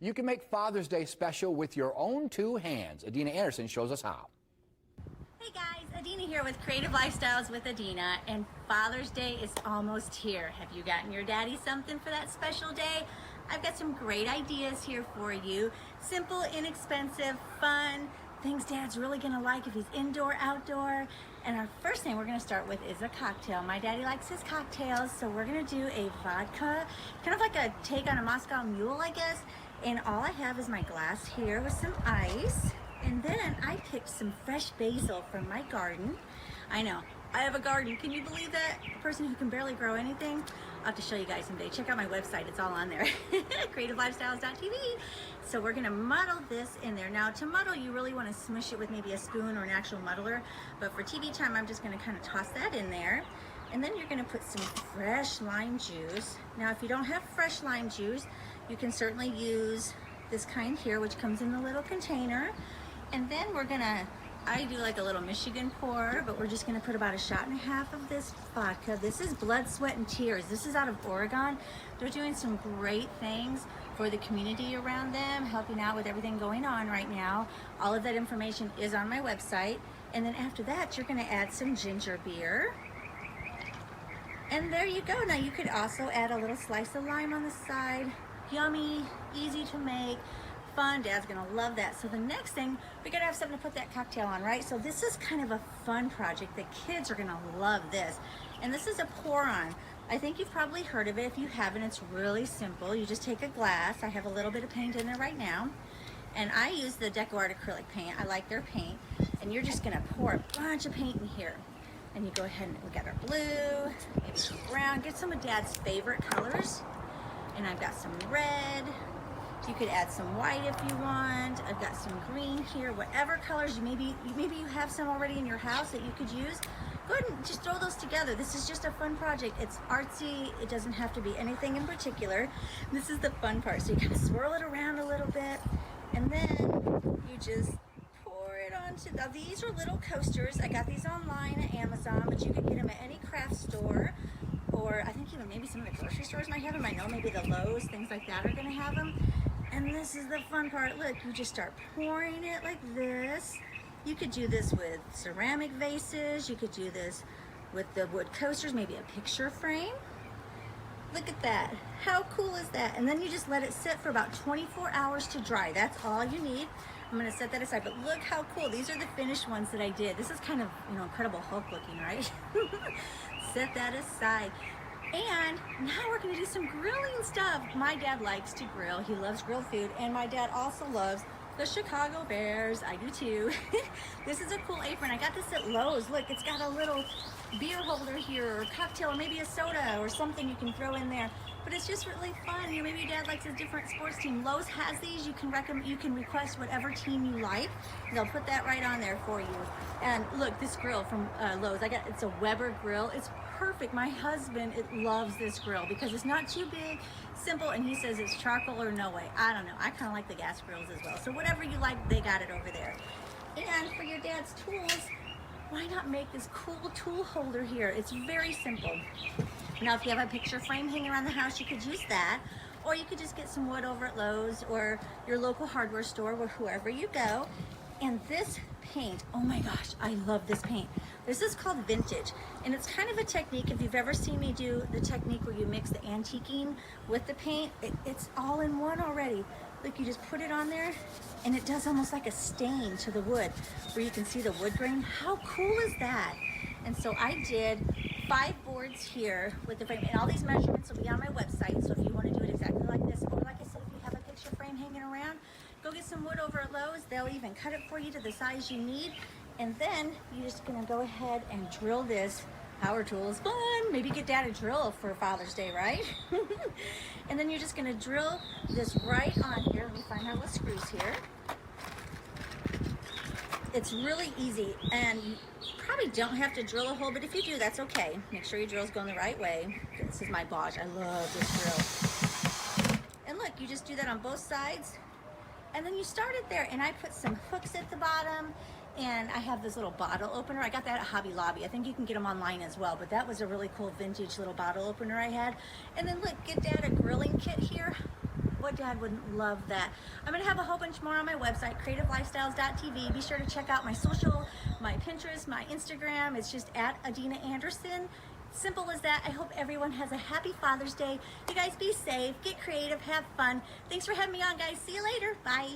You can make Father's Day special with your own two hands. Adina Anderson shows us how. Hey guys, Adina here with Creative Lifestyles with Adina, and Father's Day is almost here. Have you gotten your daddy something for that special day? I've got some great ideas here for you. Simple, inexpensive, fun, things Dad's really gonna like if he's indoor, outdoor. And our first thing we're gonna start with is a cocktail. My daddy likes his cocktails, so we're gonna do a vodka, kind of like a take on a Moscow Mule, I guess. And all I have is my glass here with some ice. And then I picked some fresh basil from my garden. I know, I have a garden. Can you believe that? A person who can barely grow anything. I'll have to show you guys someday. Check out my website, it's all on there. creativelifestyles.tv. So we're gonna muddle this in there. Now to muddle, you really wanna smush it with maybe a spoon or an actual muddler. But for TV time, I'm just gonna kind of toss that in there. And then you're gonna put some fresh lime juice. Now if you don't have fresh lime juice, you can certainly use this kind here, which comes in the little container. And then we're gonna, I do like a little Michigan pour, but we're just gonna put about 1.5 shots of this vodka. This is Blood, Sweat, and Tears. This is out of Oregon. They're doing some great things for the community around them, helping out with everything going on right now. All of that information is on my website. And then after that, you're gonna add some ginger beer. And there you go. Now you could also add a little slice of lime on the side. Yummy, easy to make, fun. Dad's gonna love that. So the next thing, we gotta have something to put that cocktail on, right? So this is kind of a fun project. The kids are gonna love this. And this is a pour on. I think you've probably heard of it. If you haven't, it's really simple. You just take a glass. I have a little bit of paint in there right now. And I use the DecoArt acrylic paint. I like their paint. And you're just gonna pour a bunch of paint in here. And you go ahead and we got our blue, maybe some brown. Get some of Dad's favorite colors. And I've got some red. You could add some white if you want. I've got some green here. Whatever colors maybe you have some already in your house that you could use. Go ahead and just throw those together. This is just a fun project. It's artsy. It doesn't have to be anything in particular. This is the fun part. So you kind of swirl it around a little bit, and then you just pour it onto. Now these are little coasters. I got these online at Amazon, but you could get them at any craft store. Or I think even maybe some of the grocery stores might have them. I know maybe the Lowe's, things like that are gonna have them. And this is the fun part. Look, you just start pouring it like this. You could do this with ceramic vases. You could do this with the wood coasters, maybe a picture frame. Look at that. How cool is that? And then you just let it sit for about 24 hours to dry. That's all you need. I'm gonna set that aside, but look how cool. These are the finished ones that I did. This is kind of, Incredible Hulk looking, right? Set that aside. And now we're gonna do some grilling stuff. My dad likes to grill. He loves grilled food. And my dad also loves the Chicago Bears. I do too. This is a cool apron. I got this at Lowe's. Look, it's got a little beer holder here, or cocktail, or maybe a soda or something you can throw in there. But it's just really fun. Maybe your dad likes a different sports team. Lowe's has these. You can request whatever team you like. They'll put that right on there for you. And look, this grill from Lowe's. It's a Weber grill. It's perfect. My husband loves this grill because it's not too big, simple, and he says it's charcoal or no way. I don't know. I kind of like the gas grills as well. So whatever you like, they got it over there. And for your dad's tools, why not make this cool tool holder here? It's very simple. Now, if you have a picture frame hanging around the house, you could use that. Or you could just get some wood over at Lowe's or your local hardware store, or wherever you go. And this paint, oh my gosh, I love this paint. This is called vintage. And it's kind of a technique, if you've ever seen me do the technique where you mix the antiquing with the paint, it's all in one already. Look, you just put it on there, and it does almost like a stain to the wood where you can see the wood grain. How cool is that? And so I did 5 boards here with the frame, and all these measurements will be on my website. So if you want to do it exactly like this, or like I said, if you have a picture frame hanging around, go get some wood over at Lowe's. They'll even cut it for you to the size you need. And then you're just gonna go ahead and drill this. Power tool is fun. Maybe get Dad a drill for Father's Day, right? And then you're just gonna drill this right on here. Let me find out what screws here. It's really easy, and you probably don't have to drill a hole, but if you do, that's okay. Make sure your drill's going the right way. This is my Bosch. I love this drill. And look, you just do that on both sides, and then you start it there. And I put some hooks at the bottom, and I have this little bottle opener. I got that at Hobby Lobby. I think you can get them online as well, but that was a really cool vintage little bottle opener I had. And then look, get Dad a grilling kit here. what dad wouldn't love that? I'm going to have a whole bunch more on my website, creativelifestyles.tv. Be sure to check out my social, my Pinterest, my Instagram. It's just at Adina Anderson. Simple as that. I hope everyone has a happy Father's Day. You guys be safe, get creative, have fun. Thanks for having me on, guys. See you later. Bye.